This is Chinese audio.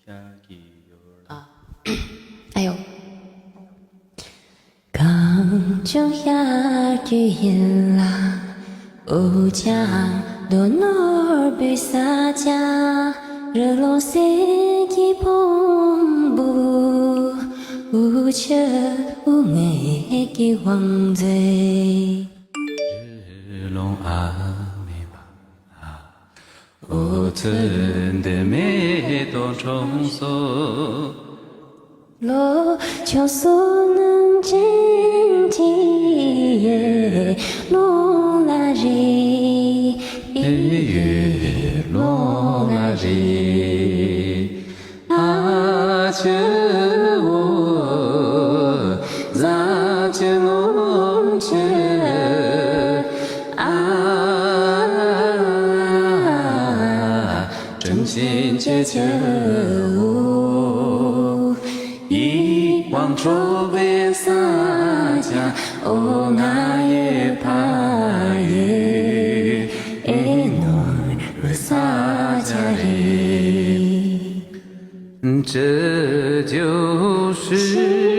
啊，哎呦，刚就下雨啦，乌家多诺贝萨家，热浪塞基蓬布，乌切乌梅基王子。日龙阿弥巴啊，我曾的美多重塑。罗乔索能真体耶，罗拉里，罗拉里，阿切我扎切诺切啊，真心切切我。一往周边撒家，哦那也怕也，诺撒家里，这就是。